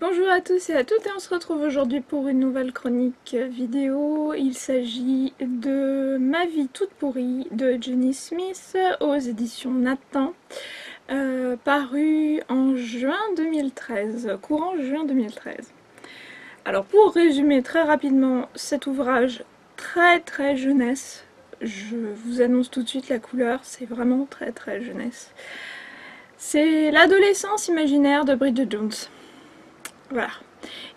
Bonjour à tous et à toutes, et on se retrouve aujourd'hui pour une nouvelle chronique vidéo. Il s'agit de Ma vie toute pourrie de Jenny Smith aux éditions Nathan, paru en juin 2013, courant juin 2013. Alors pour résumer très rapidement cet ouvrage très jeunesse, je vous annonce tout de suite la couleur, c'est vraiment très jeunesse. C'est l'adolescence imaginaire de Bridget Jones. Voilà.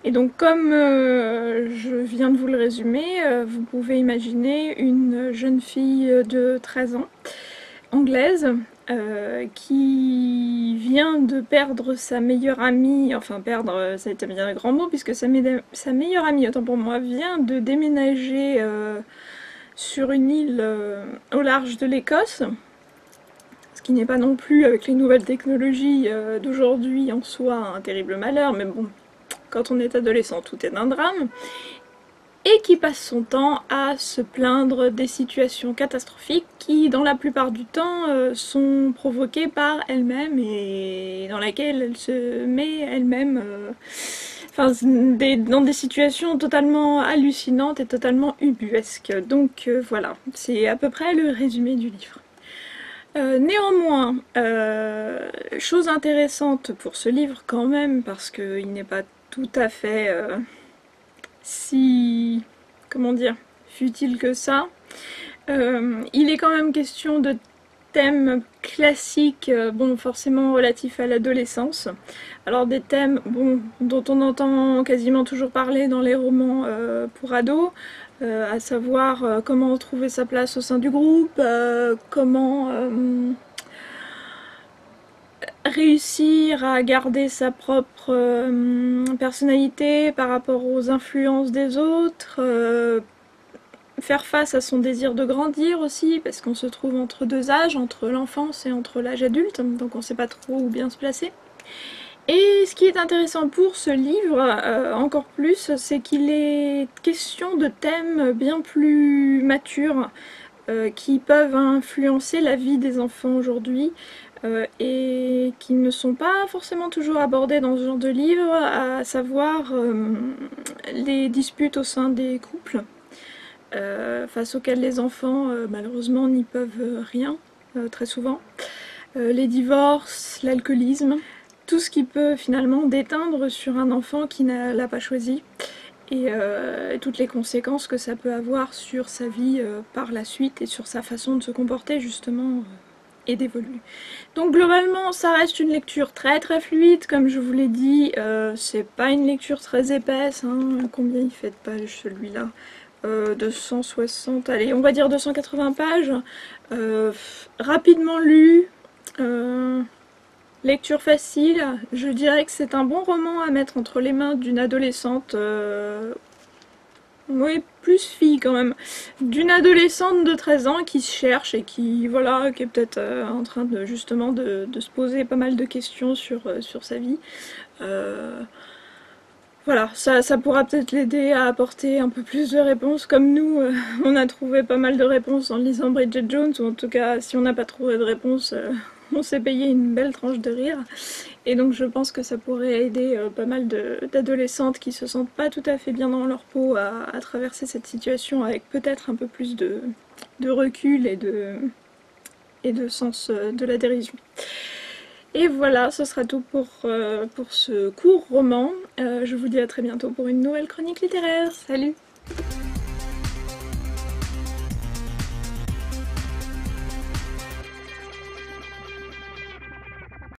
Et donc comme je viens de vous le résumer, vous pouvez imaginer une jeune fille de 13 ans, anglaise, qui vient de perdre sa meilleure amie, enfin perdre, ça a été bien un grand mot, puisque sa meilleure amie, autant pour moi, vient de déménager sur une île au large de l'Écosse, ce qui n'est pas non plus, avec les nouvelles technologies d'aujourd'hui, en soi un terrible malheur, mais bon, quand on est adolescent, tout est un drame, et qui passe son temps à se plaindre des situations catastrophiques qui, dans la plupart du temps, sont provoquées par elle-même et dans laquelle elle se met elle-même dans des situations totalement hallucinantes et totalement ubuesques. Donc voilà, c'est à peu près le résumé du livre. Néanmoins, chose intéressante pour ce livre quand même, parce qu'il n'est pas tout à fait si, comment dire, futile que ça. Il est quand même question de thèmes classiques, bon, forcément relatifs à l'adolescence. Alors des thèmes, bon, dont on entend quasiment toujours parler dans les romans pour ados, à savoir comment trouver sa place au sein du groupe, comment réussir à garder sa propre personnalité par rapport aux influences des autres, faire face à son désir de grandir aussi, parce qu'on se trouve entre deux âges, entre l'enfance et entre l'âge adulte, donc on ne sait pas trop où bien se placer. Et ce qui est intéressant pour ce livre, encore plus, c'est qu'il est question de thèmes bien plus matures, qui peuvent influencer la vie des enfants aujourd'hui, et qui ne sont pas forcément toujours abordés dans ce genre de livre, à savoir les disputes au sein des couples, face auxquelles les enfants malheureusement n'y peuvent rien, très souvent, les divorces, l'alcoolisme, tout ce qui peut finalement déteindre sur un enfant qui ne l'a pas choisi, et toutes les conséquences que ça peut avoir sur sa vie par la suite et sur sa façon de se comporter justement et d'évoluer. Donc globalement ça reste une lecture très fluide, comme je vous l'ai dit, c'est pas une lecture très épaisse, hein. Combien il fait de pages celui-là? 260, allez on va dire 280 pages, rapidement lu, lecture facile, je dirais que c'est un bon roman à mettre entre les mains d'une adolescente, oui, plus fille quand même, d'une adolescente de 13 ans qui se cherche et qui, voilà, qui est peut-être en train de justement de se poser pas mal de questions sur sa vie. Voilà, ça pourra peut-être l'aider à apporter un peu plus de réponses, comme nous, on a trouvé pas mal de réponses en lisant Bridget Jones, ou en tout cas, si on n'a pas trouvé de réponse, on s'est payé une belle tranche de rire. Et donc je pense que ça pourrait aider pas mal d'adolescentes qui se sentent pas tout à fait bien dans leur peau à traverser cette situation avec peut-être un peu plus de recul et de sens de la dérision. Et voilà, ce sera tout pour ce court roman. Je vous dis à très bientôt pour une nouvelle chronique littéraire. Salut!